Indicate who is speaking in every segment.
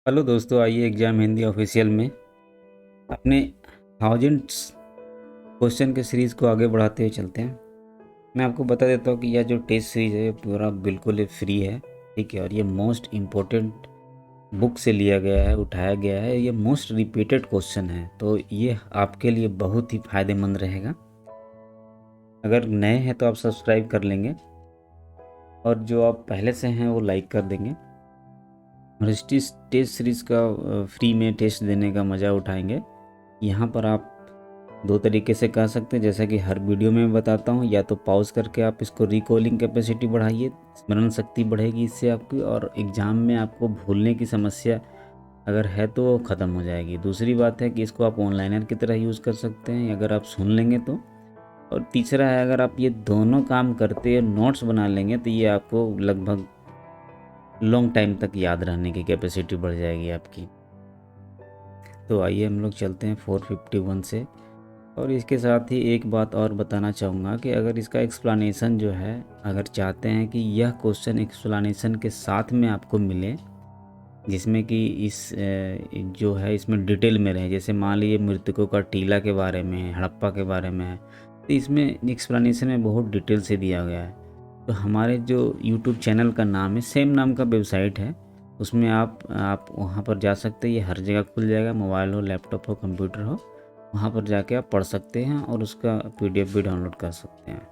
Speaker 1: Hello दोस्तों, आइए exam Hindi official में अपने थाउजेंड्स क्वेश्चन के सीरीज़ को आगे बढ़ाते हुए चलते हैं। मैं आपको बता देता हूँ कि यह जो टेस्ट सीरीज़ है ये पूरा बिल्कुल ही फ्री है, ठीक है। और ये मोस्ट इम्पोर्टेंट बुक से लिया गया है, उठाया गया है। ये मोस्ट रिपीटेड क्वेश्चन है, तो ये आपके लिए बहुत ही फ़ायदेमंद रहेगा। अगर नए हैं तो आप सब्सक्राइब कर लेंगे, और जो आप पहले से हैं वो लाइक कर देंगे। और इस टेस्ट सीरीज़ का फ्री में टेस्ट देने का मज़ा उठाएंगे। यहाँ पर आप दो तरीके से कर सकते हैं, जैसा कि हर वीडियो में मैं बताता हूँ। या तो पॉज करके आप इसको रिकॉलिंग कैपेसिटी बढ़ाइए, स्मरण शक्ति बढ़ेगी इससे आपकी, और एग्ज़ाम में आपको भूलने की समस्या अगर है तो वो ख़त्म हो जाएगी। दूसरी बात है कि इसको आप ऑनलाइनर की तरह यूज़ कर सकते हैं अगर आप सुन लेंगे तो। और तीसरा है, अगर आप ये दोनों काम करते हैं, नोट्स बना लेंगे, तो ये आपको लगभग लॉन्ग टाइम तक याद रहने की कैपेसिटी बढ़ जाएगी आपकी। तो आइए हम लोग चलते हैं 451 से। और इसके साथ ही एक बात और बताना चाहूँगा कि अगर इसका एक्सप्लेनेशन जो है, अगर चाहते हैं कि यह क्वेश्चन एक्सप्लेनेशन के साथ में आपको मिले, जिसमें कि जो है इसमें डिटेल में रहे, जैसे मान लीजिए मृतकों का टीला के बारे में है, हड़प्पा के बारे में है, तो इसमें एक्सप्लेनेशन में बहुत डिटेल से दिया गया है। तो हमारे जो यूट्यूब चैनल का नाम है, सेम नाम का वेबसाइट है, उसमें आप वहाँ पर जा सकते हैं। ये हर जगह खुल जाएगा, मोबाइल हो, लैपटॉप हो, कंप्यूटर हो, वहाँ पर जाके आप पढ़ सकते हैं और उसका पीडीएफ भी डाउनलोड कर सकते हैं।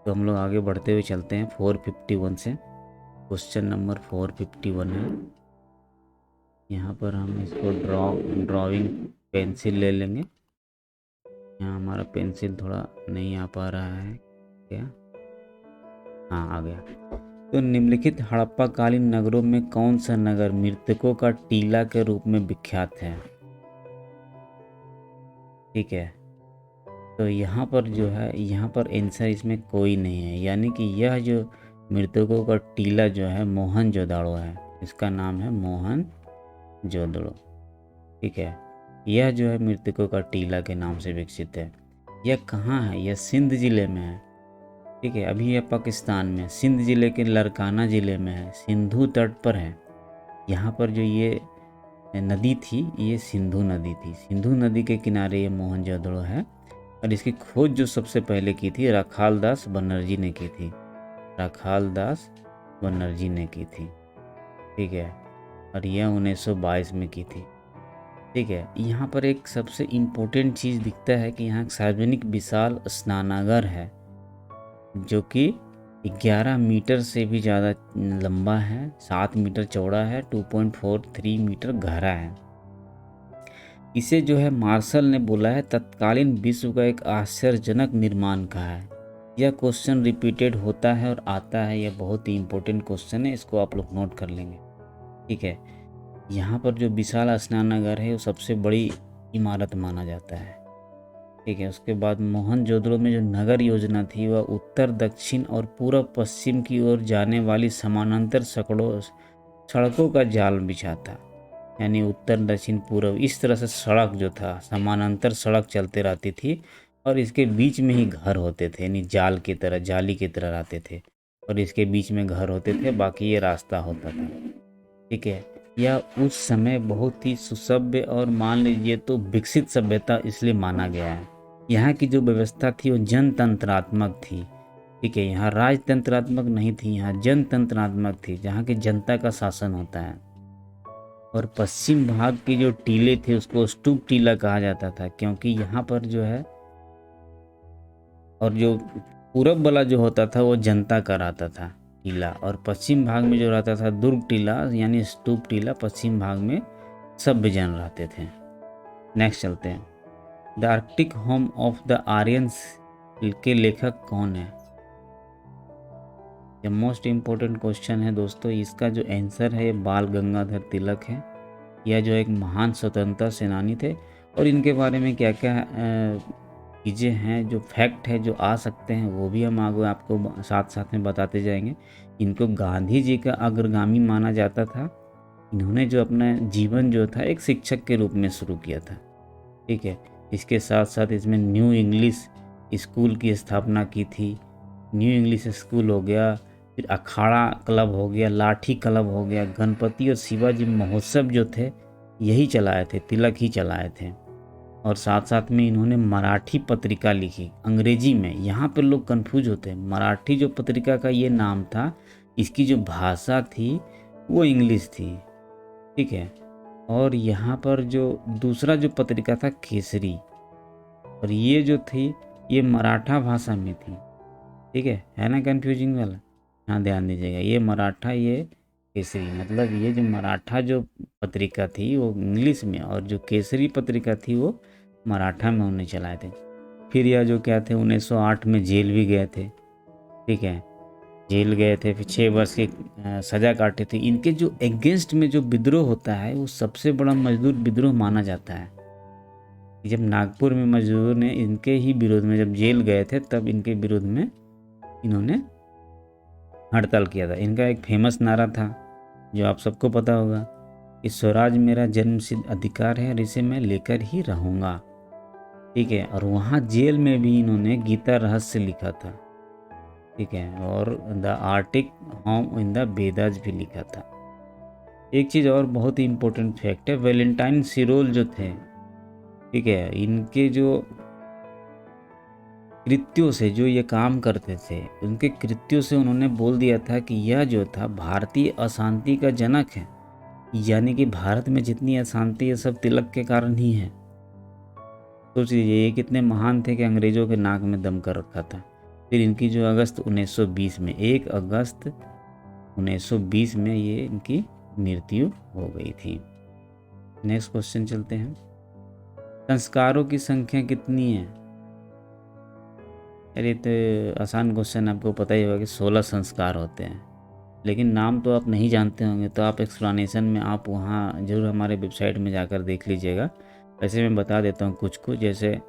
Speaker 1: तो हम लोग आगे बढ़ते हुए चलते हैं 451 से। क्वेश्चन नंबर 451 है। यहाँ पर हम इसको ड्राइंग पेंसिल ले लेंगे। यहाँ हमारा पेंसिल थोड़ा नहीं आ पा रहा है क्या? हाँ, आ गया। तो निम्नलिखित हड़प्पा कालीन नगरों में कौन सा नगर मृतकों का टीला के रूप में विख्यात है? ठीक है, तो यहाँ पर जो है, यहाँ पर आंसर इसमें कोई नहीं है, यानी कि यह जो मृतकों का टीला जो है मोहनजोदड़ो है। इसका नाम है मोहनजोदड़ो, ठीक है। यह जो है मृतकों का टीला के नाम से विकसित है। यह कहाँ है? यह सिंध ज़िले में है, ठीक है। अभी यह पाकिस्तान में सिंध ज़िले के लरकाना ज़िले में है, सिंधु तट पर है। यहाँ पर जो ये नदी थी, ये सिंधु नदी थी। सिंधु नदी के किनारे ये मोहनजोदड़ो है। और इसकी खोज जो सबसे पहले की थी राखाल दास बनर्जी ने की थी। राखाल दास बनर्जी ने की थी, ठीक है। और यह 1922 में की थी, ठीक है। यहाँ पर एक सबसे इम्पोर्टेंट चीज़ दिखता है कि यहाँ सार्वजनिक विशाल स्नानागार है, जो कि 11 मीटर से भी ज़्यादा लंबा है, 7 मीटर चौड़ा है, 2.43 मीटर गहरा है। इसे जो है मार्शल ने बोला है तत्कालीन विश्व का एक आश्चर्यजनक निर्माण कहा है। यह क्वेश्चन रिपीटेड होता है और आता है, यह बहुत ही इंपॉर्टेंट क्वेश्चन है, इसको आप लोग नोट कर लेंगे, ठीक है। यहाँ पर जो विशाल स्नानागार है वो सबसे बड़ी इमारत माना जाता है, ठीक है। उसके बाद मोहनजोदड़ो में जो नगर योजना थी वह उत्तर दक्षिण और पूर्व पश्चिम की ओर जाने वाली समानांतर सड़कों का जाल बिछा था, यानी उत्तर दक्षिण पूर्व इस तरह से सड़क जो था, समानांतर सड़क चलते रहती थी, और इसके बीच में ही घर होते थे, यानी जाल की तरह, जाली की तरह रहते थे, और इसके बीच में घर होते थे, बाकी ये रास्ता होता था, ठीक है। यह उस समय बहुत ही सुसभ्य और मान लीजिए तो विकसित सभ्यता इसलिए माना गया है। यहाँ की जो व्यवस्था थी वो जनतंत्रात्मक थी, ठीक है। यहाँ राजतंत्रात्मक नहीं थी, यहाँ जनतंत्रात्मक थी, जहाँ की जनता का शासन होता है। और पश्चिम भाग के जो टीले थे उसको स्तूप टीला कहा जाता था, क्योंकि यहाँ पर जो है, और जो पूरब वाला जो होता था वो जनता का रहता था टीला, और पश्चिम भाग में जो रहता था दुर्ग टीला यानी स्तूप टीला, पश्चिम भाग में सभ्य जन रहते थे। नेक्स्ट चलते हैं। The Arctic home of the Aryans के लेखक कौन है? ये मोस्ट इम्पोर्टेंट क्वेश्चन है दोस्तों। इसका जो आंसर है ये बाल गंगाधर तिलक है। यह जो एक महान स्वतंत्रता सेनानी थे, और इनके बारे में क्या क्या चीज़ें हैं, जो फैक्ट है जो आ सकते हैं, वो भी हम आगे आपको साथ साथ में बताते जाएंगे। इनको गांधी जी का अग्रगामी माना जाता था। इन्होंने जो अपना जीवन जो था एक शिक्षक के रूप में शुरू किया था, ठीक है। इसके साथ साथ इसमें न्यू इंग्लिश स्कूल की स्थापना की थी। न्यू इंग्लिश स्कूल हो गया, फिर अखाड़ा क्लब हो गया, लाठी क्लब हो गया, गणपति और शिवाजी महोत्सव जो थे यही चलाए थे, तिलक ही चलाए थे। और साथ साथ में इन्होंने मराठी पत्रिका लिखी अंग्रेजी में। यहाँ पर लोग कंफ्यूज होते हैं, मराठी जो पत्रिका का ये नाम था, इसकी जो भाषा थी वो इंग्लिश थी, ठीक है। और यहाँ पर जो दूसरा जो पत्रिका था केसरी, और ये जो थी ये मराठा भाषा में थी, ठीक है ना कंफ्यूजिंग वाला। हाँ ध्यान दीजिएगा, ये मराठा, ये केसरी, मतलब ये जो मराठा जो पत्रिका थी वो इंग्लिश में, और जो केसरी पत्रिका थी वो मराठा में उन्हें चलाए थे। फिर यह जो क्या थे 1908 में जेल भी गए थे, ठीक है, जेल गए थे, फिर 6 वर्ष की सज़ा काटे थे। इनके जो अगेंस्ट में जो विद्रोह होता है वो सबसे बड़ा मजदूर विद्रोह माना जाता है। जब नागपुर में मजदूर ने इनके ही विरोध में जब जेल गए थे तब इनके विरोध में इन्होंने हड़ताल किया था। इनका एक फेमस नारा था जो आप सबको पता होगा कि स्वराज मेरा जन्मसिद्ध अधिकार है और इसे मैं लेकर ही रहूँगा, ठीक है। और वहाँ जेल में भी इन्होंने गीता रहस्य लिखा था, ठीक है, और the Arctic home in the Vedas भी लिखा था। एक चीज़ और बहुत ही इम्पोर्टेंट फैक्ट है, वैलेंटाइन सिरोल जो थे, ठीक है, इनके जो कृत्यों से जो ये काम करते थे, उनके कृत्यों से उन्होंने बोल दिया था कि यह जो था भारतीय अशांति का जनक है, यानी कि भारत में जितनी अशांति है सब तिलक के कारण ही है। सोच लीजिए ये कितने महान थे कि अंग्रेजों के नाक में दम कर रखा था। फिर इनकी जो अगस्त 1920 में 1 अगस्त 1920 में ये इनकी मृत्यु हो गई थी। नेक्स्ट क्वेश्चन चलते हैं, संस्कारों की संख्या कितनी है? अरे तो आसान क्वेश्चन, आपको पता ही होगा कि 16 संस्कार होते हैं, लेकिन नाम तो आप नहीं जानते होंगे, तो आप एक्सप्लेनेशन में आप वहाँ जरूर हमारे वेबसाइट में जाकर देख लीजिएगा। वैसे मैं बता देता हूँ कुछ कुछ, जैसे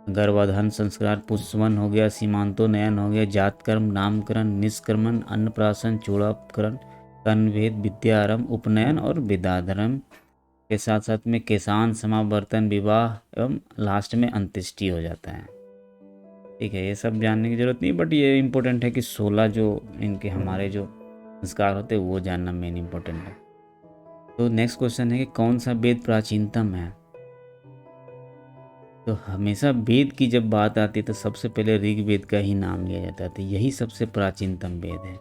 Speaker 1: गर्भाधान संस्कार, पुष्पवन हो गया, सीमांतोन्नयन हो गया, जातकर्म, नामकरण, निष्क्रमण, अन्नप्राशन, चूड़ाकरण, कर्णभेद, विद्यारंभ, उपनयन और विद्याधर्म के साथ साथ में केशान, समावर्तन, विवाह एवं लास्ट में अंत्येष्टि हो जाता है, ठीक है। ये सब जानने की जरूरत नहीं, बट ये इम्पोर्टेंट है कि 16 जो इनके हमारे जो संस्कार होते हैं वो जानना मेन इम्पोर्टेंट है। तो नेक्स्ट क्वेश्चन है कि कौन सा वेद प्राचीनतम है? तो हमेशा वेद की जब बात आती है तो सबसे पहले ऋग्वेद का ही नाम लिया जाता है, तो यही सबसे प्राचीनतम वेद है,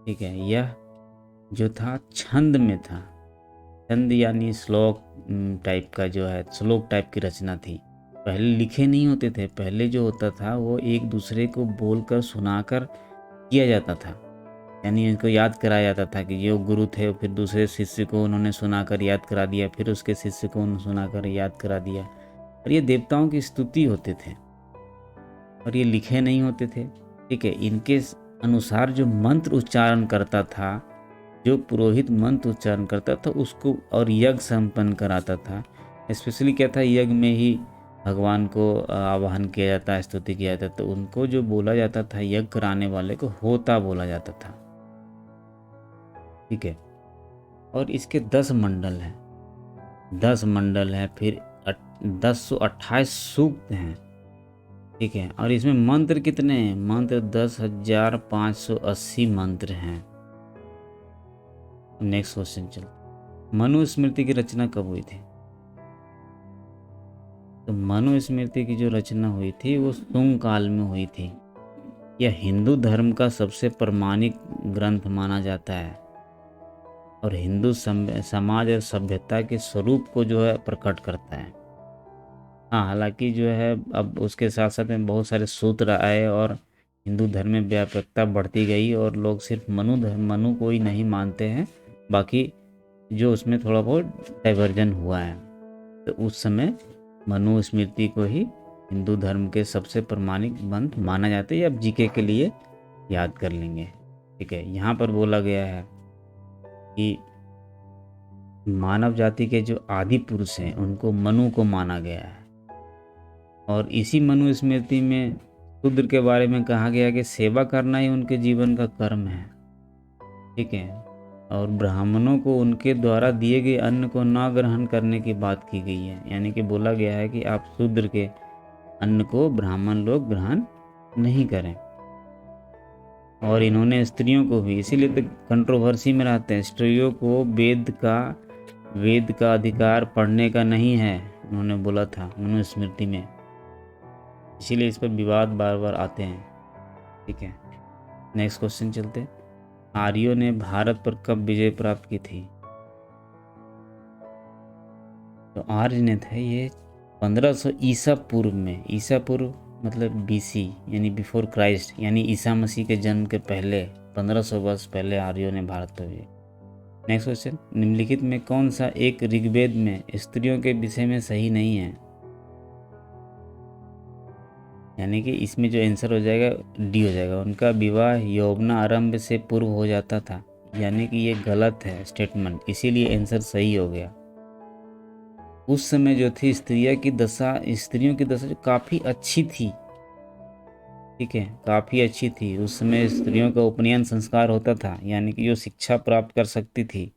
Speaker 1: ठीक है। यह जो था छंद में था, छंद यानी श्लोक टाइप का जो है, श्लोक टाइप की रचना थी। पहले लिखे नहीं होते थे, पहले जो होता था वो एक दूसरे को बोलकर सुनाकर किया जाता था, यानी इनको याद कराया जाता था कि जो गुरु थे फिर दूसरे शिष्य को उन्होंने सुनाकर याद करा दिया, फिर उसके शिष्य को उन्होंने सुनाकर याद करा दिया। और ये देवताओं की स्तुति होते थे और ये लिखे नहीं होते थे, ठीक है। इनके अनुसार जो मंत्र उच्चारण करता था, जो पुरोहित मंत्र उच्चारण करता था उसको और यज्ञ संपन्न कराता था। स्पेशली क्या था, यज्ञ में ही भगवान को आवाहन किया जाता है, स्तुति किया जाता, तो उनको जो बोला जाता था यज्ञ कराने वाले को होता बोला जाता था, ठीक है। और इसके 10 मंडल हैं, 10 मंडल हैं, फिर 1028 सूक्त हैं, ठीक है। और इसमें मंत्र कितने हैं? मंत्र 10,580 मंत्र हैं। नेक्स्ट क्वेश्चन चलते, मनुस्मृति की रचना कब हुई थी? तो मनुस्मृति की जो रचना हुई थी वो शुंग काल में हुई थी। यह हिंदू धर्म का सबसे प्रमाणिक ग्रंथ माना जाता है और हिंदू समाज और सभ्यता के स्वरूप को जो है प्रकट करता है। हाँ, हालांकि जो है अब उसके साथ साथ में बहुत सारे सूत्र आए और हिंदू धर्म में व्यापकता बढ़ती गई और लोग सिर्फ मनु को ही नहीं मानते हैं, बाकी जो उसमें थोड़ा बहुत डाइवर्जन हुआ है। तो उस समय मनुस्मृति को ही हिंदू धर्म के सबसे प्रमाणिक ग्रंथ माना जाता है। ये आप जीके के लिए याद कर लेंगे, ठीक है। यहाँ पर बोला गया है कि मानव जाति के जो आदि पुरुष हैं उनको मनु को माना गया है और इसी मनुस्मृति में शूद्र के बारे में कहा गया कि सेवा करना ही उनके जीवन का कर्म है, ठीक है। और ब्राह्मणों को उनके द्वारा दिए गए अन्न को न ग्रहण करने की बात की गई है, यानी कि बोला गया है कि आप शूद्र के अन्न को ब्राह्मण लोग ग्रहण नहीं करें। और इन्होंने स्त्रियों को भी, इसीलिए तो कंट्रोवर्सी में रहते हैं, स्त्रियों को वेद का अधिकार पढ़ने का नहीं है, उन्होंने बोला था मनुस्मृति में। इसीलिए इस पर विवाद बार बार आते हैं। ठीक है, नेक्स्ट क्वेश्चन चलते हैं। आर्यों ने भारत पर कब विजय प्राप्त की थी? तो आर्य ने थे ये 1500 ईसा पूर्व में। ईसा पूर्व मतलब बीसी यानी बिफोर क्राइस्ट, यानी ईसा मसीह के जन्म के पहले 1500 वर्ष पहले आर्यों ने भारत पर विजय। नेक्स्ट क्वेश्चन, निम्नलिखित में कौन सा एक ऋग्वेद में स्त्रियों के विषय में सही नहीं है? यानी कि इसमें जो आंसर हो जाएगा डी हो जाएगा। उनका विवाह यौवना आरंभ से पूर्व हो जाता था, यानी कि ये गलत है स्टेटमेंट, इसीलिए आंसर सही हो गया। उस समय जो थी स्त्रियों की दशा जो काफ़ी अच्छी थी। ठीक है, काफ़ी अच्छी थी। उस समय स्त्रियों का उपनयन संस्कार होता था, यानी कि जो शिक्षा प्राप्त कर सकती थी।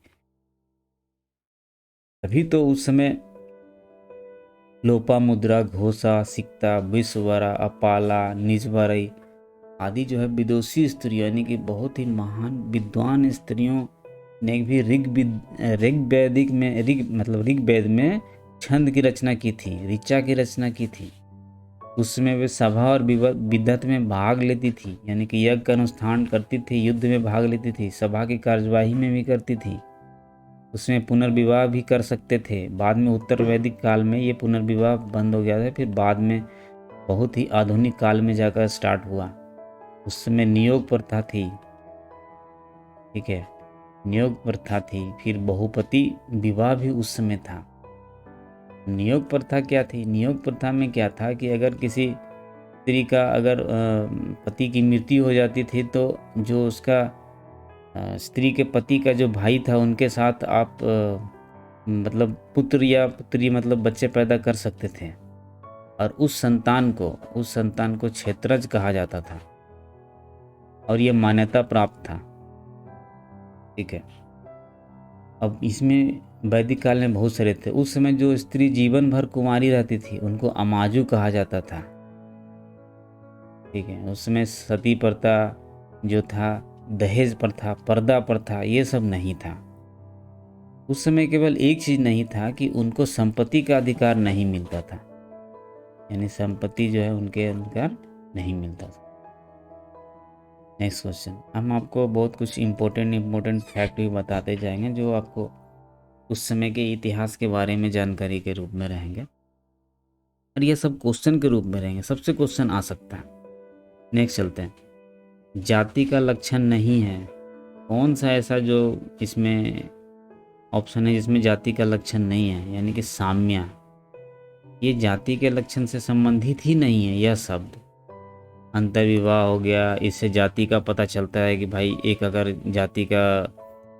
Speaker 1: अभी तो उस समय लोपामुद्रा, घोषा, सिक्ता, विश्ववरा, अपाला, निजवरई आदि जो है विदुषी स्त्रियों, यानी कि बहुत ही महान विद्वान स्त्रियों ने भी ऋग्वेद में छंद की रचना की थी, ऋचा की रचना की थी। उसमें वे सभा और विद्वत में भाग लेती थी, यानी कि यज्ञ का अनुष्ठान करती थी, युद्ध में भाग लेती थी, सभा की कार्यवाही में भी करती थी। उसमें पुनर्विवाह भी कर सकते थे। बाद में उत्तर वैदिक काल में ये पुनर्विवाह बंद हो गया था, फिर बाद में बहुत ही आधुनिक काल में जाकर स्टार्ट हुआ। उस समय नियोग प्रथा थी। ठीक है, नियोग प्रथा थी। फिर बहुपति विवाह भी उस समय था। नियोग प्रथा क्या थी? नियोग प्रथा में क्या था कि अगर किसी स्त्री का अगर पति की मृत्यु हो जाती थी तो जो उसका स्त्री के पति का जो भाई था उनके साथ आप मतलब पुत्र या पुत्री मतलब बच्चे पैदा कर सकते थे, और उस संतान को क्षेत्रज कहा जाता था, और ये मान्यता प्राप्त था। ठीक है, अब इसमें वैदिक काल में बहुत सारे थे। उस समय जो स्त्री जीवन भर कुंवारी रहती थी उनको अमाजु कहा जाता था। ठीक है, उस समय सती प्रथा जो था, दहेज प्रथा, पर्दा प्रथा, ये सब नहीं था। उस समय केवल एक चीज नहीं था कि उनको संपत्ति का अधिकार नहीं मिलता था, यानी संपत्ति जो है उनके अधिकार नहीं मिलता था। नेक्स्ट क्वेश्चन, हम आपको बहुत कुछ इम्पोर्टेंट फैक्ट भी बताते जाएंगे जो आपको उस समय के इतिहास के बारे में जानकारी के रूप में रहेंगे, और ये सब क्वेश्चन के रूप में रहेंगे, सबसे क्वेश्चन आ सकता है। नेक्स्ट चलते हैं, जाति का लक्षण नहीं है। कौन सा ऐसा जो इसमें ऑप्शन है जिसमें जाति का लक्षण नहीं है? यानी कि साम्या, ये जाति के लक्षण से संबंधित ही नहीं है। यह शब्द अंतर्विवाह हो गया, इससे जाति का पता चलता है कि भाई एक अगर जाति का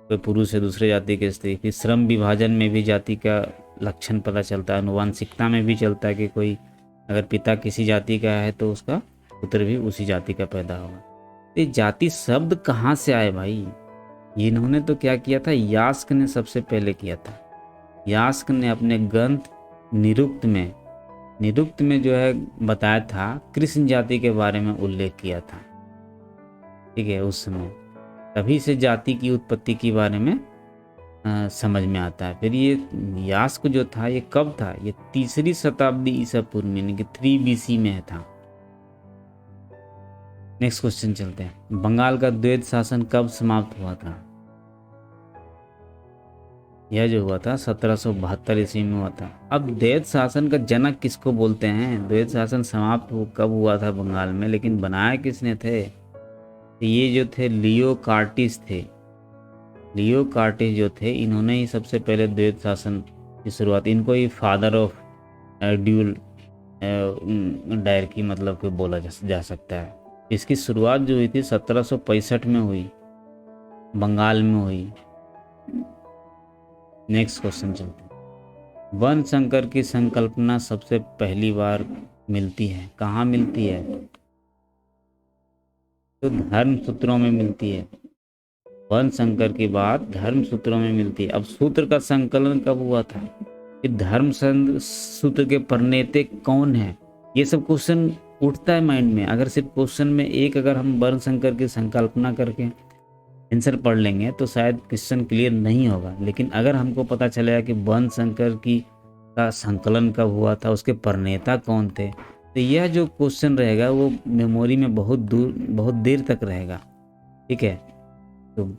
Speaker 1: कोई पुरुष है दूसरे जाति के स्त्री। फिर श्रम विभाजन में भी जाति का लक्षण पता चलता है, आनुवांशिकता में भी चलता है कि कोई अगर पिता किसी जाति का है तो उसका पुत्र भी उसी जाति का पैदा होगा। ये जाति शब्द कहाँ से आए भाई? इन्होंने तो क्या किया था, यास्क ने सबसे पहले किया था। यास्क ने अपने ग्रंथ निरुक्त में जो है बताया था, कृष्ण जाति के बारे में उल्लेख किया था। ठीक है, उस समय तभी से जाति की उत्पत्ति के बारे में समझ में आता है। फिर ये यास्क जो था ये कब था? ये 3री शताब्दी ईसा पूर्व में, यानी कि 3 BC में था। नेक्स्ट क्वेश्चन चलते हैं, बंगाल का द्वैत शासन कब समाप्त हुआ था? यह जो हुआ था 1772 ईस्वी में हुआ था। अब द्वैत शासन का जनक किसको बोलते हैं? द्वैत शासन समाप्त कब हुआ था बंगाल में, लेकिन बनाया किसने थे? ये जो थे लियो कार्टिस थे। लियो कार्टिस जो थे इन्होंने ही सबसे पहले द्वैत शासन की शुरुआत, इनको ही फादर ऑफ ड्यूल डायरकी मतलब को बोला जा सकता है। इसकी शुरुआत जो हुई थी 1765 में हुई, बंगाल में हुई। नेक्स्ट क्वेश्चन चलते हैं, वर्ण संकर की संकल्पना सबसे पहली बार मिलती है, कहाँ मिलती है? तो धर्म सूत्रों में मिलती है। वर्ण संकर की बात धर्म सूत्रों में मिलती है। अब सूत्र का संकलन कब हुआ था? कि धर्म सूत्र के प्रणेता कौन है? ये सब क्वेश्चन उठता है माइंड में। अगर सिर्फ क्वेश्चन में एक अगर हम वर्ण संकर की संकल्पना करके आंसर पढ़ लेंगे तो शायद क्वेश्चन क्लियर नहीं होगा। लेकिन अगर हमको पता चलेगा कि वर्ण संकर की का संकलन कब हुआ था, उसके प्रणेता कौन थे, तो यह जो क्वेश्चन रहेगा वो मेमोरी में बहुत देर तक रहेगा। ठीक है, तो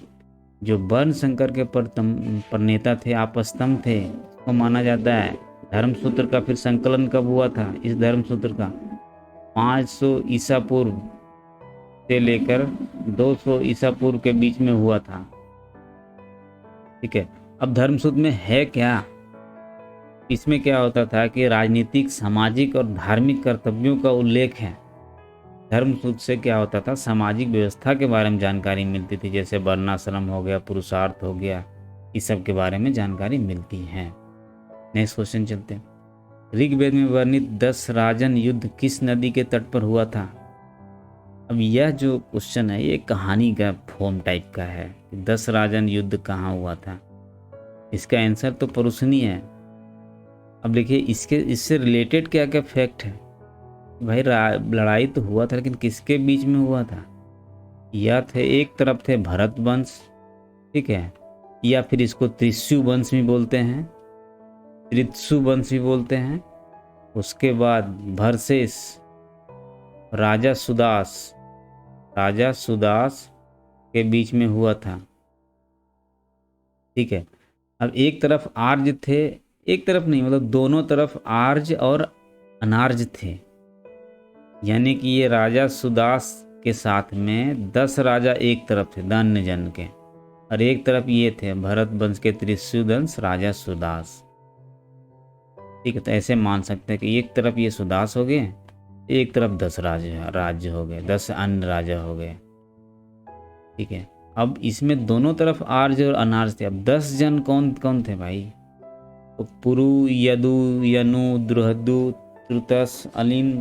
Speaker 1: जो वर्ण संकर के प्रणेता थे, आपस्तंभ थे, उसको माना जाता है। धर्मसूत्र का फिर संकलन कब हुआ था? इस धर्मसूत्र का 500 ईसा पूर्व से लेकर 200 ईसा पूर्व के बीच में हुआ था। ठीक है, अब धर्मसूत्र में है क्या? इसमें क्या होता था कि राजनीतिक, सामाजिक और धार्मिक कर्तव्यों का उल्लेख है। धर्मसूत्र से क्या होता था, सामाजिक व्यवस्था के बारे में जानकारी मिलती थी, जैसे वर्णाश्रम हो गया, पुरुषार्थ हो गया, इस सब के बारे में जानकारी मिलती है। नेक्स्ट क्वेश्चन चलते हैं। ऋग्वेद में वर्णित 10 राजन युद्ध किस नदी के तट पर हुआ था? अब यह जो क्वेश्चन है ये कहानी का फॉर्म टाइप का है। 10 राजन युद्ध कहाँ हुआ था? इसका आंसर तो परुशनी है। अब देखिए इससे रिलेटेड क्या क्या फैक्ट है। भाई लड़ाई तो हुआ था, लेकिन किसके बीच में हुआ था? या थे एक तरफ थे भरत वंश, ठीक है, या फिर इसको त्रिशु वंश भी बोलते हैं, त्रित्सु वंश भी बोलते हैं। उसके बाद भरसेस, राजा सुदास के बीच में हुआ था। ठीक है, अब एक तरफ आर्य थे, एक तरफ नहीं, मतलब दोनों तरफ आर्य और अनार्य थे। यानी कि ये राजा सुदास के साथ में 10 राजा एक तरफ थे दान्य जन के, और एक तरफ ये थे भरत वंश के त्रिशुदंश राजा सुदास। ठीक है, तो ऐसे मान सकते हैं कि एक तरफ ये सुदास हो गए, एक तरफ 10 राज्य हो गए, 10 अन्य राजा हो गए। ठीक है, अब इसमें दोनों तरफ आर्य और अनार्य थे। अब 10 जन कौन कौन थे भाई? तो पुरु, यदु, यनु, द्रुहदु, त्रुतस, अलिन,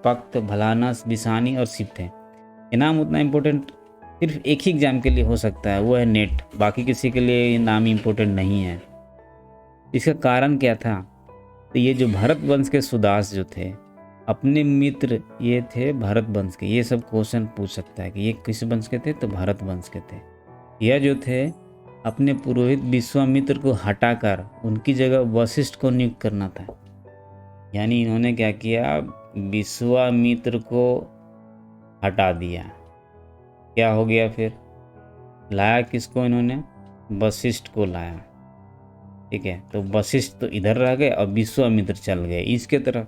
Speaker 1: भक्त, भलानस, बिसानी और शिव थे। ये नाम उतना इम्पोर्टेंट सिर्फ एक ही एग्जाम के लिए हो सकता है, वो है नेट। बाकी किसी के लिए ये नाम इम्पोर्टेंट नहीं है। इसका कारण क्या था? तो ये जो भरत वंश के सुदास जो थे, अपने मित्र ये थे भरत वंश के। ये सब क्वेश्चन पूछ सकता है कि ये किस वंश के थे? तो भरत वंश के थे। यह जो थे अपने पुरोहित विश्वामित्र को हटाकर उनकी जगह वशिष्ठ को नियुक्त करना था। यानी इन्होंने क्या किया, विश्वामित्र को हटा दिया। क्या हो गया फिर? लाया किसको इन्होंने? वशिष्ठ को लाया। ठीक है, तो वशिष्ठ तो इधर रह गए और विश्वामित्र चल गए इसके तरफ,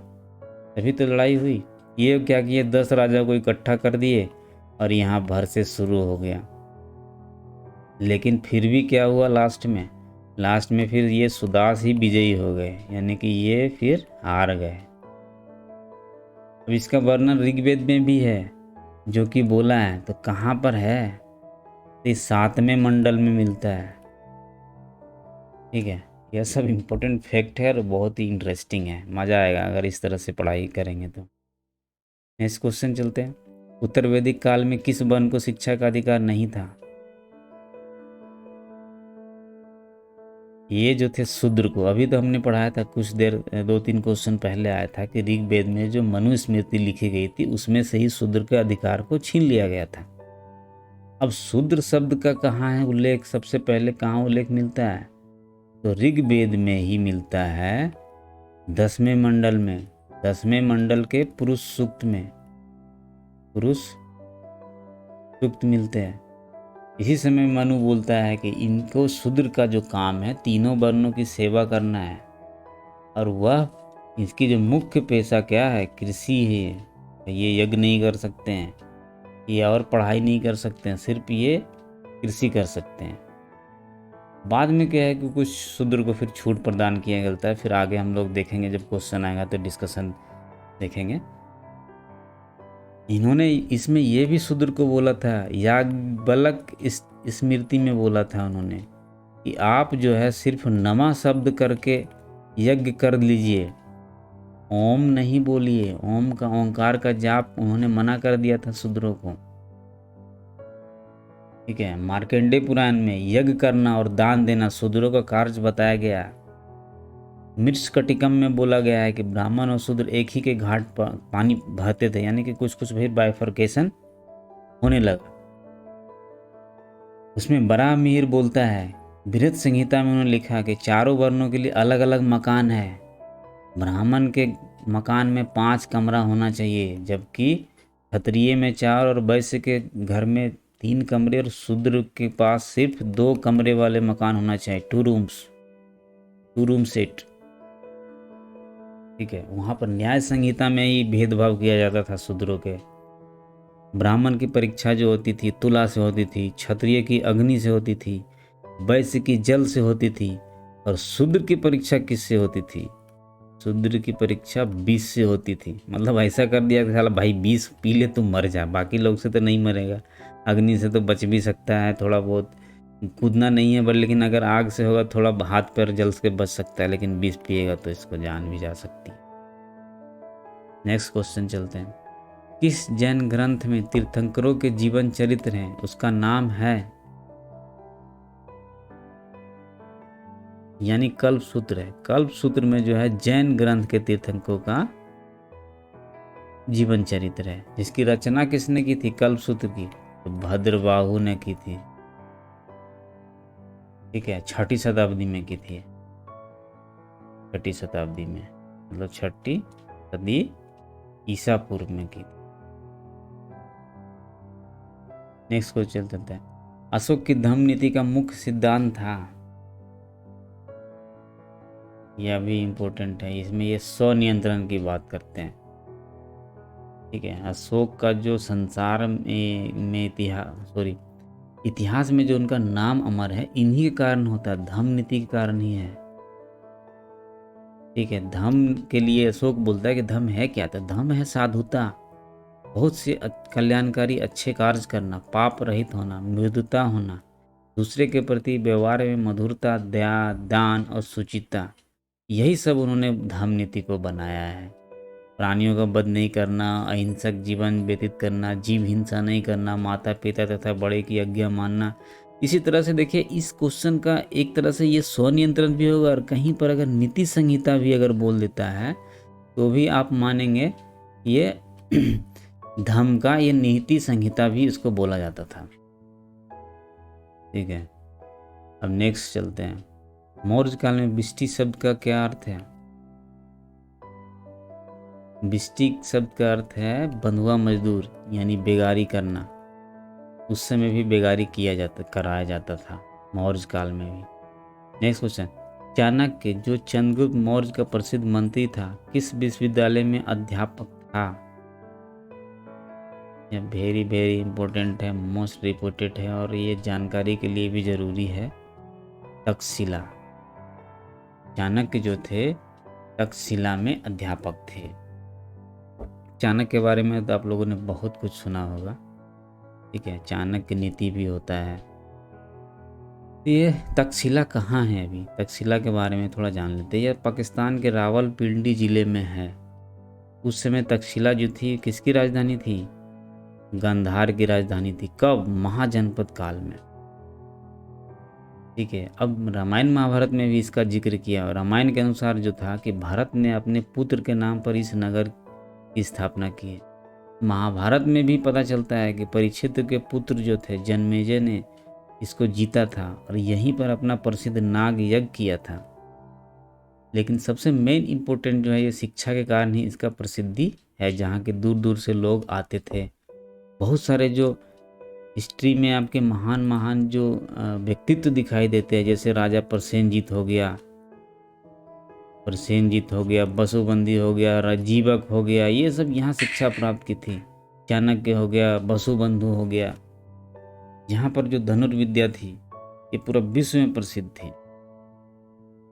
Speaker 1: तभी तो लड़ाई हुई। ये क्या किए, 10 राजा को इकट्ठा कर दिए और यहाँ भर से शुरू हो गया। लेकिन फिर भी क्या हुआ लास्ट में फिर ये सुदास ही विजयी हो गए, यानी कि ये फिर हार गए। अब इसका वर्णन ऋग्वेद में भी है जो कि बोला है, तो कहाँ पर है? तो इस 7वें मंडल में मिलता है। ठीक है, यह सब इम्पोर्टेंट फैक्ट है और बहुत ही इंटरेस्टिंग है, मज़ा आएगा अगर इस तरह से पढ़ाई करेंगे तो। नेक्स्ट क्वेश्चन चलते हैं। उत्तर वैदिक काल में किस वर्ण को शिक्षा का अधिकार नहीं था? ये जो थे शूद्र को। अभी तो हमने पढ़ाया था कुछ देर 2-3 क्वेश्चन पहले आया था कि ऋग्वेद में जो मनुस्मृति लिखी गई थी उसमें से ही शूद्र के अधिकार को छीन लिया गया था। अब शूद्र शब्द का कहाँ है उल्लेख? सबसे पहले कहाँ उल्लेख मिलता है? तो ऋग्वेद में ही मिलता है 10वें मंडल में, 10वें मंडल के पुरुष सूक्त में, पुरुष सूक्त मिलते हैं। इसी समय मनु बोलता है कि इनको शूद्र का जो काम है तीनों वर्णों की सेवा करना है, और वह इसकी जो मुख्य पेशा क्या है? कृषि है। ये यज्ञ नहीं कर सकते हैं, ये और पढ़ाई नहीं कर सकते हैं, सिर्फ ये कृषि कर सकते हैं। बाद में क्या है कि कुछ शूद्र को फिर छूट प्रदान किया जाता है, फिर आगे हम लोग देखेंगे, जब क्वेश्चन आएगा तो डिस्कशन देखेंगे। इन्होंने इसमें ये भी शूद्र को बोला था, याज्ञवल्क इस स्मृति में बोला था उन्होंने कि आप जो है सिर्फ नमा शब्द करके यज्ञ कर लीजिए, ओम नहीं बोलिए। ओम का, ओंकार का जाप उन्होंने मना कर दिया था शूद्रों को। ठीक है, मार्कंडेय पुराण में यज्ञ करना और दान देना शूद्रों का कार्य बताया गया। मृच्छकटिकम में बोला गया है कि ब्राह्मण और शूद्र एक ही के घाट पर पानी भरते थे, यानी कि कुछ कुछ फिर बाइफर्केशन होने लगा। उसमें बराहमिहिर बोलता है, बृहत संहिता में उन्होंने लिखा कि चारों वर्णों के लिए अलग अलग मकान है। ब्राह्मण के मकान में 5 कमरा होना चाहिए, जबकि क्षत्रिय में 4 और वैश्य के घर में 3 कमरे और शूद्र के पास सिर्फ 2 कमरे वाले मकान होना चाहिए, 2 रूम सेट। ठीक है, वहाँ पर न्याय संहिता में ही भेदभाव किया जाता था शूद्रों के। ब्राह्मण की परीक्षा जो होती थी तुला से होती थी, क्षत्रिय की अग्नि से होती थी, वैश्य की जल से होती थी, और शूद्र की परीक्षा किससे होती थी? शूद्र की परीक्षा विष से होती थी। मतलब ऐसा कर दिया कि साला भाई विष पी ले तो मर जा, बाकी लोग से तो नहीं मरेगा, अग्नि से तो बच भी सकता है, थोड़ा बहुत कूदना नहीं है पर, लेकिन अगर आग से होगा थोड़ा हाथ पैर जल के बच सकता है, लेकिन विष पिएगा तो इसको जान भी जा सकती है। नेक्स्ट क्वेश्चन चलते हैं। किस जैन ग्रंथ में तीर्थंकरों के जीवन चरित्र हैं? उसका नाम है यानी कल्पसूत्र है। कल्पसूत्र में जो है जैन ग्रंथ के तीर्थंकरों का जीवन चरित्र है, जिसकी रचना किसने की थी कल्पसूत्र की? तो भद्रबाहु ने की थी। ठीक है, 6ठी शताब्दी में की थी, 6ठी शताब्दी में, मतलब 6ठी सदी ईसा पूर्व में की थी। नेक्स्ट क्वेश्चन चलता है। अशोक की धम्म नीति का मुख्य सिद्धांत था, यह भी इम्पोर्टेंट है, इसमें ये स्वनियंत्रण की बात करते हैं। ठीक है, अशोक का जो संसार में इतिहास में जो उनका नाम अमर है, इन्हीं के कारण होता है, धम्म नीति के कारण ही है। ठीक है, धम्म के लिए अशोक बोलता है कि धम्म है क्या? तो धम्म है साधुता, बहुत से कल्याणकारी अच्छे कार्य करना, पाप रहित होना, मृदुता होना, दूसरे के प्रति व्यवहार में मधुरता, दया, दान और सुचिता, यही सब उन्होंने धम्म नीति को बनाया है। प्राणियों का वध नहीं करना, अहिंसक जीवन व्यतीत करना, जीव हिंसा नहीं करना, माता पिता तथा बड़े की आज्ञा मानना। इसी तरह से देखिए, इस क्वेश्चन का एक तरह से ये स्वनियंत्रण भी होगा, और कहीं पर अगर नीति संहिता भी अगर बोल देता है तो भी आप मानेंगे ये धम्म का ये नीति संहिता भी इसको बोला जाता था। ठीक है, अब नेक्स्ट चलते हैं। मौर्य काल में बिष्टी शब्द का क्या अर्थ है? बिष्टी शब्द का अर्थ है बंधुआ मजदूर, यानी बेगारी करना। उस समय भी बेगारी कराया जाता था मौर्य काल में भी। Next question. चाणक्य जो चंद्रगुप्त मौर्य का प्रसिद्ध मंत्री था, किस विश्वविद्यालय में अध्यापक था? यह वेरी वेरी इंपॉर्टेंट है, मोस्ट रिपोर्टेड है, और ये जानकारी के लिए भी जरूरी है। तक्षशिला, चाणक्य जो थे तक्षशिला में अध्यापक थे। चाणक्य के बारे में तो आप लोगों ने बहुत कुछ सुना होगा। ठीक है, चाणक्य नीति भी होता है। ये तक्षशिला कहाँ है? अभी तक्षशिला के बारे में थोड़ा जान लेते हैं। यह पाकिस्तान के रावलपिंडी जिले में है। उस समय तक्षशिला जो थी किसकी राजधानी थी? गांधार की राजधानी थी। कब? महाजनपद काल में। ठीक है, अब रामायण महाभारत में भी इसका जिक्र किया। रामायण के अनुसार जो था कि भरत ने अपने पुत्र के नाम पर इस नगर की स्थापना की है। महाभारत में भी पता चलता है कि परीक्षित के पुत्र जो थे जन्मेजय ने इसको जीता था और यहीं पर अपना प्रसिद्ध नाग यज्ञ किया था। लेकिन सबसे मेन इम्पोर्टेंट जो है, ये शिक्षा के कारण ही इसका प्रसिद्धि है, जहाँ के दूर दूर से लोग आते थे। बहुत सारे जो हिस्ट्री में आपके महान महान जो व्यक्तित्व दिखाई देते हैं, जैसे राजा प्रसेनजीत हो गया, बसुबंदी हो गया, राजीवक हो गया, ये सब यहाँ शिक्षा प्राप्त की थी। चाणक्य हो गया, वसुबंधु हो गया, यहाँ पर जो धनुर्विद्या थी ये पूरा विश्व में प्रसिद्ध थी।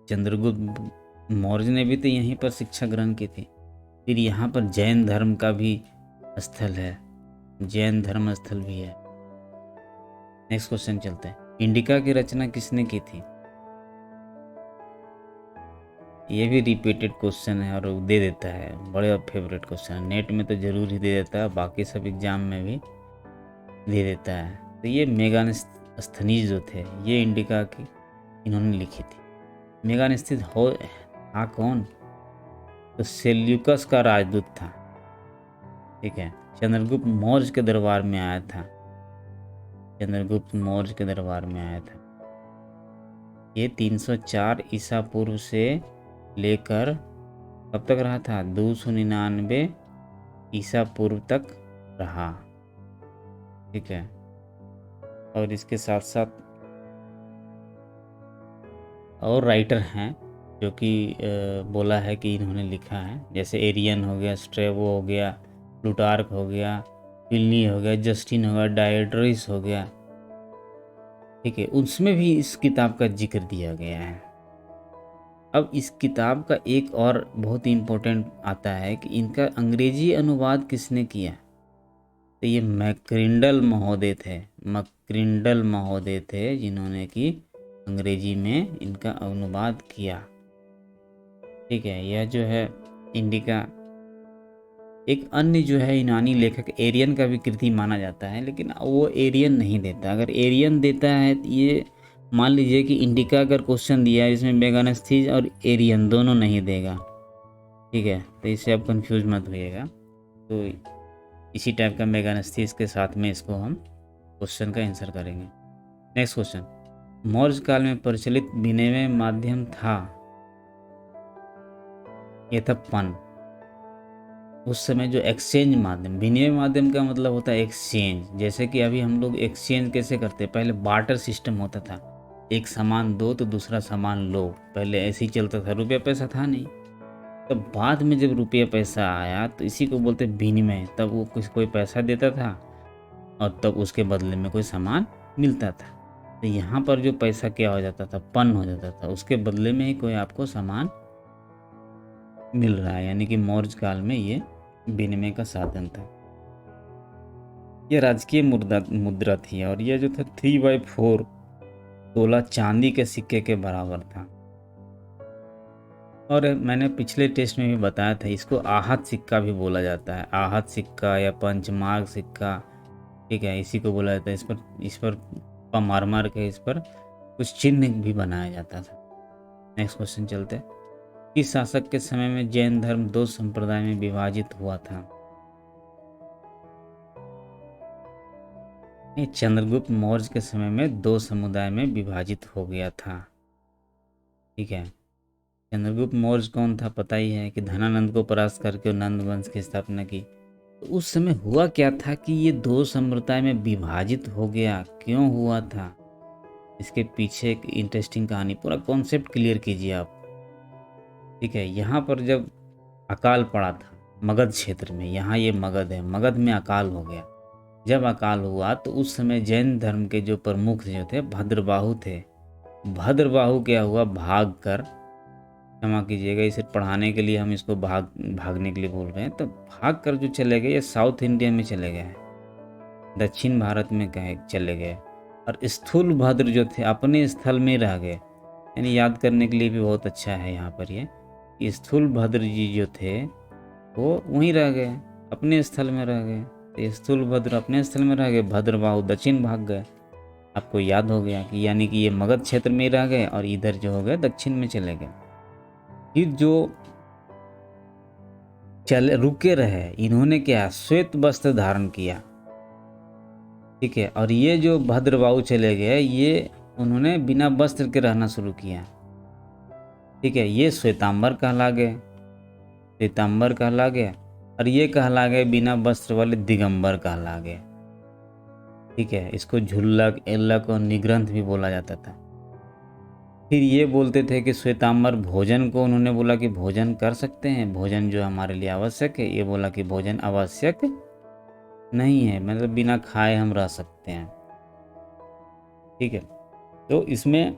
Speaker 1: चंद्रगुप्त मौर्य ने भी तो यहीं पर शिक्षा ग्रहण की थी। फिर यहाँ पर जैन धर्म का भी स्थल है, जैन धर्म स्थल भी है। नेक्स्ट क्वेश्चन चलते हैं। इंडिका की रचना किसने की थी? ये भी रिपीटेड क्वेश्चन है और दे देता है, बड़े फेवरेट क्वेश्चन है, नेट में तो जरूर ही दे देता है, बाकी सब एग्जाम में भी दे देता है। तो ये मेगास्थनीज जो थे, ये इंडिका की इन्होंने लिखी थी। मेगास्थनीज था कौन? तो सेल्यूकस का राजदूत था। ठीक है, चंद्रगुप्त मौर्य के दरबार में आया था। चंद्रगुप्त मौर्य के दरबार में आया था। ये 304 ईसा पूर्व से लेकर कब तक रहा था? 299 ईसा पूर्व तक रहा। ठीक है, और इसके साथ साथ और राइटर हैं जो कि बोला है कि इन्होंने लिखा है, जैसे एरियन हो गया, स्ट्रेबो हो गया, प्लूटार्क हो गया, प्लिनी हो गया, जस्टिन हो गया, डायोड्रिस हो गया। ठीक है, उसमें भी इस किताब का जिक्र दिया गया है। अब इस किताब का एक और बहुत ही इम्पोर्टेंट आता है कि इनका अंग्रेजी अनुवाद किसने किया? तो ये मैक्रिंडल महोदय थे। मैक्रिंडल महोदय थे जिन्होंने कि अंग्रेजी में इनका अनुवाद किया। ठीक है, यह जो है इंडिका, एक अन्य जो है यूनानी लेखक एरियन का भी कृति माना जाता है, लेकिन वो एरियन नहीं देता। अगर एरियन देता है तो ये मान लीजिए कि इंडिका अगर क्वेश्चन दिया है इसमें मेगानेस्थीज और एरियन दोनों नहीं देगा। ठीक है, तो इससे आप कंफ्यूज मत होइएगा। तो इसी टाइप का मेगानेस्थीज के साथ में इसको हम क्वेश्चन का आंसर करेंगे। नेक्स्ट क्वेश्चन, मौर्य काल में प्रचलित विनिमय माध्यम था? ये था पन। उस समय जो एक्सचेंज माध्यम, विनिमय माध्यम का मतलब होता है एक्सचेंज। जैसे कि अभी हम लोग एक्सचेंज कैसे करते हैं? पहले बार्टर सिस्टम होता था, एक सामान दो तो दूसरा सामान लो। पहले ऐसे ही चलता था, रुपया पैसा था नहीं। तब बाद में जब रुपया पैसा आया तो इसी को बोलते विनिमय। तब वो कोई पैसा देता था और तब उसके बदले में कोई सामान मिलता था। तो यहाँ पर जो पैसा क्या हो जाता था? पन हो जाता था। उसके बदले में ही कोई आपको सामान मिल रहा है, यानी कि मौर्य काल में ये विनिमय का साधन था। यह राजकीय मुद्रा थी और यह जो था 3/4 तोला चांदी के सिक्के के बराबर था। और मैंने पिछले टेस्ट में भी बताया था, इसको आहत सिक्का भी बोला जाता है। आहत सिक्का या पंचमार्ग सिक्का। ठीक है, इसी को बोला जाता है। इस पर मार मार के इस पर कुछ चिन्ह भी बनाया जाता था। नेक्स्ट क्वेश्चन चलते हैं, किस शासक के समय में जैन धर्म 2 संप्रदाय में विभाजित हुआ था? चंद्रगुप्त मौर्य के समय में 2 समुदाय में विभाजित हो गया था। ठीक है, चंद्रगुप्त मौर्य कौन था? पता ही है कि धनानंद को परास्त करके नंद वंश की स्थापना की। तो उस समय हुआ क्या था कि ये 2 संप्रदाय में विभाजित हो गया? क्यों हुआ था? इसके पीछे एक इंटरेस्टिंग कहानी, पूरा कॉन्सेप्ट क्लियर कीजिए आप। ठीक है, यहाँ पर जब अकाल पड़ा था मगध क्षेत्र में, यहाँ ये मगध है, मगध में अकाल हो गया। जब अकाल हुआ तो उस समय जैन धर्म के जो प्रमुख जो थे भद्रबाहु थे। भद्रबाहु क्या हुआ? भाग कर, क्षमा कीजिएगा इसे पढ़ाने के लिए हम इसको भागने के लिए बोल रहे हैं, तो भाग कर जो चले गए, ये साउथ इंडिया में चले गए, दक्षिण भारत में कहे चले गए। और स्थूल भद्र जो थे अपने स्थल में रह गए। यानी याद करने के लिए भी बहुत अच्छा है यहाँ पर ये स्थूल भद्र जी जो थे वो वहीं रह गए, अपने स्थल में रह गए। तो स्थूल भद्र अपने स्थल में रह गए, भद्रबाहु दक्षिण भाग गए। आपको याद हो गया कि यानी कि ये मगध क्षेत्र में रह गए और इधर जो हो गए दक्षिण में चले गए। फिर जो चले रुके रहे, इन्होंने क्या? श्वेत वस्त्र धारण किया। ठीक है, और ये जो भद्रबाहु चले गए, ये उन्होंने बिना वस्त्र के रहना शुरू किया। ठीक है, ये श्वेतांबर कहला गए, श्वेतांबर कहला गए। और ये कहला गए बिना वस्त्र वाले दिगंबर कहला गए। ठीक है, इसको झुल्लक, एल्लक और निग्रंथ भी बोला जाता था। फिर ये बोलते थे कि श्वेतांबर भोजन को उन्होंने बोला कि भोजन कर सकते हैं, भोजन जो हमारे लिए आवश्यक है। ये बोला कि भोजन आवश्यक नहीं है, मतलब बिना खाए हम रह सकते हैं। ठीक है, तो इसमें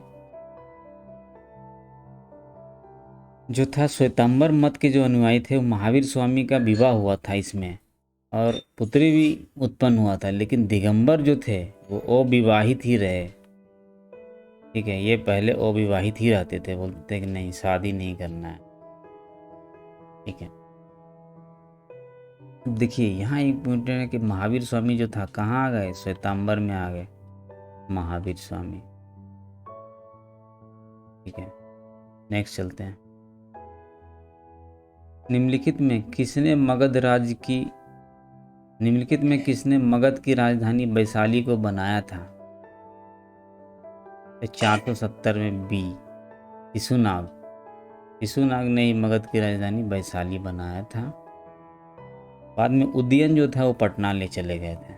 Speaker 1: जो था श्वेतांबर मत के जो अनुयायी थे, वो महावीर स्वामी का विवाह हुआ था इसमें और पुत्री भी उत्पन्न हुआ था। लेकिन दिगंबर जो थे वो अविवाहित ही रहे। ठीक है, ये पहले अविवाहित ही रहते थे, बोलते थे कि नहीं शादी नहीं करना है। ठीक है, देखिए यहाँ एक पॉइंट है कि महावीर स्वामी जो था कहाँ आ गए? श्वेतांबर में आ गए महावीर स्वामी। ठीक है, नेक्स्ट चलते हैं, निम्नलिखित में किसने मगध की राजधानी वैशाली को बनाया था? 470 में बी, शिशुनाग। शिशुनाग ने ही मगध की राजधानी वैशाली बनाया था। बाद में उदयन जो था वो पटना ले चले गए थे।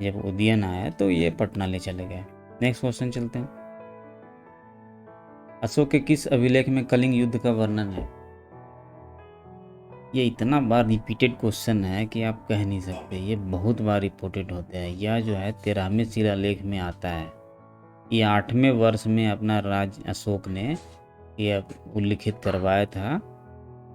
Speaker 1: जब उदयन आया तो ये पटना ले चले गए। नेक्स्ट क्वेश्चन चलते हैं। अशोक के किस अभिलेख में कलिंग युद्ध का वर्णन है? ये इतना बार रिपीटेड क्वेश्चन है कि आप कह नहीं सकते, ये बहुत बार रिपोर्टेड होते हैं। यह जो है 13वें शिलालेख में आता है। ये 8वें वर्ष में अपना राज अशोक ने ये उल्लिखित करवाया था,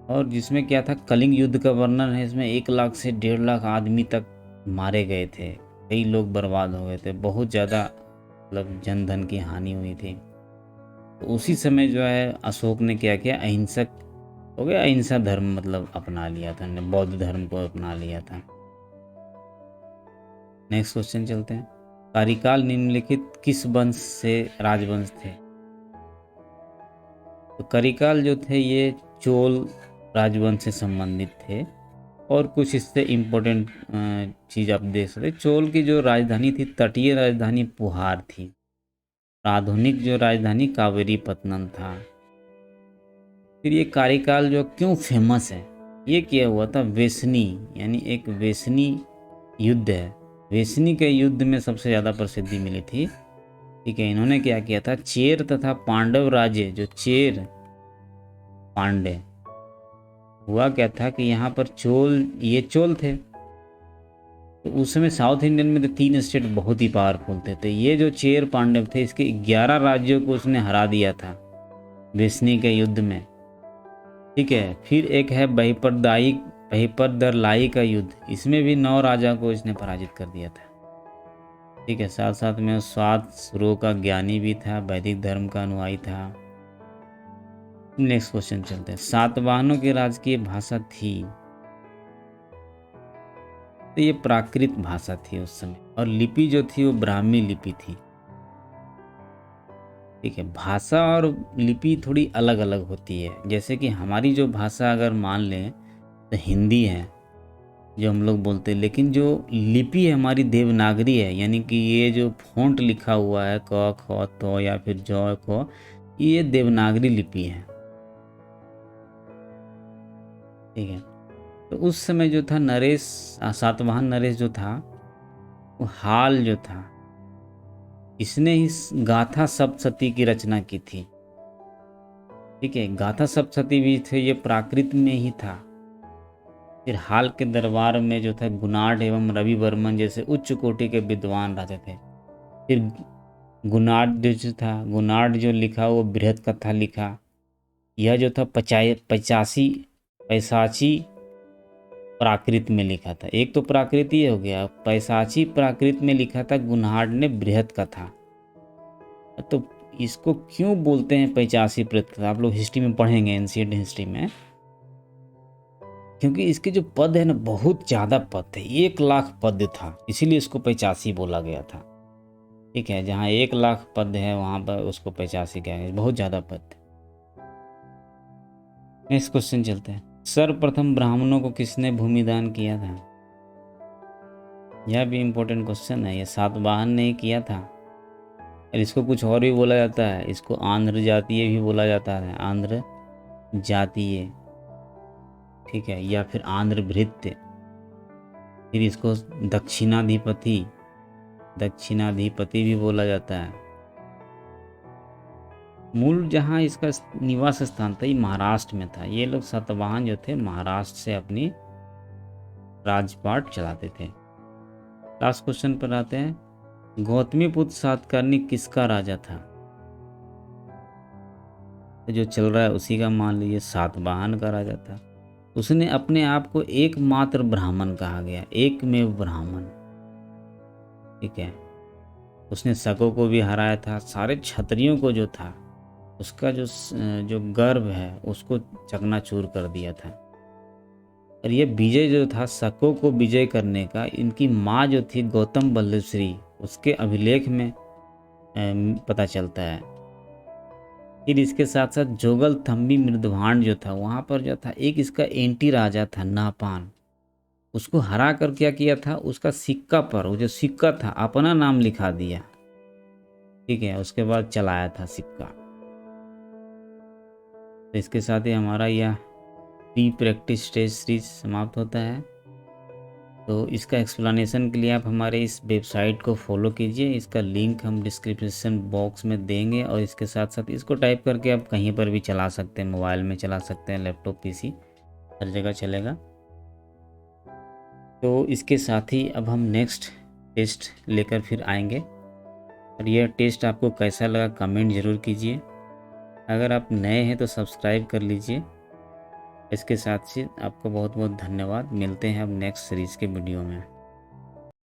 Speaker 1: और जिसमें क्या था, कलिंग युद्ध का वर्णन है। इसमें 1 लाख से 1.5 लाख आदमी तक मारे गए थे, कई लोग बर्बाद हो गए थे, बहुत ज़्यादा मतलब जन धन की हानि हुई थी। तो उसी समय जो है अशोक ने क्या किया, अहिंसक हो गया, अहिंसा धर्म मतलब अपना लिया था, बौद्ध धर्म को अपना लिया था। नेक्स्ट क्वेश्चन चलते हैं। कारिकाल निम्नलिखित किस वंश से राजवंश थे? तो करिकाल जो थे ये चोल राजवंश से संबंधित थे, और कुछ इससे इम्पोर्टेंट चीज़ आप देख सकते। चोल की जो राजधानी थी, तटीय राजधानी पुहार थी। आधुनिक जो राजधानी कावेरीपत्तनम था। फिर ये कारिकाल जो क्यों फेमस है, ये किया हुआ था वेसनी, यानी एक वेसनी युद्ध है। वेसनी के युद्ध में सबसे ज़्यादा प्रसिद्धि मिली थी। ठीक है, इन्होंने क्या किया था, चेर तथा पांडव राज्य, जो चेर पांडे, हुआ क्या था कि यहाँ पर ये चोल थे। तो उस समय साउथ इंडियन में तो 3 स्टेट बहुत ही पावरफुल थे। तो ये जो चेर पांडव थे, इसके 11 राज्यों को उसने हरा दिया था वेसनी के युद्ध में। ठीक है, फिर एक है बहिपरदलाई का युद्ध, इसमें भी 9 राजा को इसने पराजित कर दिया था। ठीक है, साथ साथ में स्वात सुरों का ज्ञानी भी था, वैदिक धर्म का अनुयायी था। नेक्स्ट क्वेश्चन चलते हैं। सातवाहनों की राजकीय भाषा थी? तो ये प्राकृत भाषा थी उस समय, और लिपि जो थी वो ब्राह्मी लिपि थी। ठीक है, भाषा और लिपि थोड़ी अलग अलग होती है। जैसे कि हमारी जो भाषा अगर मान लें तो हिंदी है जो हम लोग बोलते हैं, लेकिन जो लिपि है हमारी देवनागरी है, यानी कि ये जो फॉन्ट लिखा हुआ है क ख तो या फिर ज क, ये देवनागरी लिपि है। ठीक है, तो उस समय जो था नरेश, सातवाहन नरेश जो था, वो हाल जो था, इसने ही गाथा सप्तशती की रचना की थी। ठीक है, गाथा सप्तशती भी थे, ये प्राकृत में ही था। फिर हाल के दरबार में जो था गुनाड एवं रवि वर्मन जैसे उच्च कोटि के विद्वान रहते थे। फिर गुनाड जो था, गुनाड जो लिखा वो बृहद कथा लिखा। यह जो था पैसाची प्राकृत में लिखा था। एक तो प्राकृत ये हो गया, पैसाची प्राकृत में लिखा था गुनाड ने बृहद कथा। तो इसको क्यों बोलते हैं 85 प्रतिशत, आप लोग हिस्ट्री में पढ़ेंगे, एंशिएंट हिस्ट्री में, क्योंकि इसके जो पद है ना, बहुत ज़्यादा पद थे, 1 लाख पद था, इसीलिए इसको 85 बोला गया था। ठीक है, जहाँ 1 लाख पद है वहाँ पर उसको 85 कहा गया, बहुत ज़्यादा पद थे। नेक्स्ट क्वेश्चन चलते हैं। सर्वप्रथम ब्राह्मणों को किसने भूमिदान किया था? यह भी इम्पोर्टेंट क्वेश्चन है। ये सातवाहन ने ही किया था। और इसको कुछ और भी बोला जाता है, इसको आंध्र जातीय भी बोला जाता है, आंध्र जातीय। ठीक है, या फिर आंध्र भृत्य। फिर इसको दक्षिणाधिपति भी बोला जाता है। मूल जहाँ इसका निवास स्थान था, ये महाराष्ट्र में था। ये लोग सातवाहन जो थे महाराष्ट्र से अपनी राजपाट चलाते थे। लास्ट क्वेश्चन पर आते हैं। गौतमीपुत्र सातकर्णी किसका राजा था? तो जो चल रहा है उसी का मान लीजिए, सातवाहन का राजा था। उसने अपने आप को एकमात्र ब्राह्मण कहा गया, एकमेव ब्राह्मण। ठीक है, उसने शकों को भी हराया था, सारे क्षत्रियों को जो था उसका जो गर्व है उसको चकनाचूर कर दिया था। और ये विजय जो था, शकों को विजय करने का, इनकी माँ जो थी गौतम बल्लश्री, उसके अभिलेख में पता चलता है। फिर इसके साथ साथ जोगल थम्बी मृदभांड जो था, वहाँ पर जो था एक इसका एंटी राजा था नापान, उसको हरा कर क्या किया था, उसका सिक्का पर, वो जो सिक्का था अपना नाम लिखा दिया। ठीक है, उसके बाद चलाया था सिक्का। तो इसके साथ ही हमारा यह प्री प्रैक्टिस टेस्ट सीरीज समाप्त होता है। तो इसका एक्सप्लेनेशन के लिए आप हमारे इस वेबसाइट को फॉलो कीजिए, इसका लिंक हम डिस्क्रिप्शन बॉक्स में देंगे, और इसके साथ साथ इसको टाइप करके आप कहीं पर भी चला सकते हैं, मोबाइल में चला सकते हैं, लैपटॉप पीसी हर जगह चलेगा। तो इसके साथ ही अब हम नेक्स्ट टेस्ट लेकर फिर आएंगे, और यह टेस्ट आपको कैसा लगा कमेंट ज़रूर कीजिए। अगर आप नए हैं तो सब्सक्राइब कर लीजिए। इसके साथ ही आपको बहुत बहुत धन्यवाद। मिलते हैं अब नेक्स्ट सीरीज़ के वीडियो में।